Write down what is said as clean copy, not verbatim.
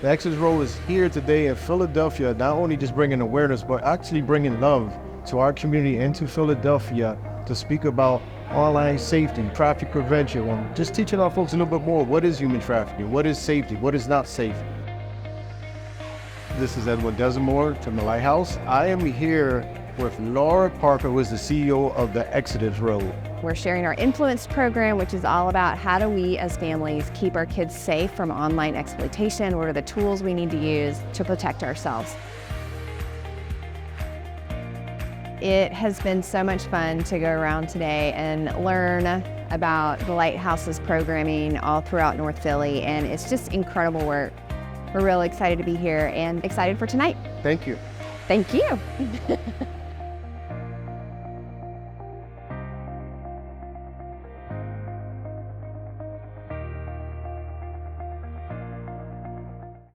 The Exodus role is here today in Philadelphia, not only just bringing awareness, but actually bringing love to our community and to Philadelphia to speak about online safety, traffic prevention, and just teaching our folks a little bit more. What is human trafficking? What is safety? What is not safe? This is Edwin Desimore from the Lighthouse. I am here with Laura Parker, who is the CEO of the Exodus role. We're sharing our Influence program, which is all about how do we as families keep our kids safe from online exploitation? What are the tools we need to use to protect ourselves? It has been so much fun to go around today and learn about the Lighthouse's programming all throughout North Philly, and it's just incredible work. We're really excited to be here and excited for tonight. Thank you. Thank you.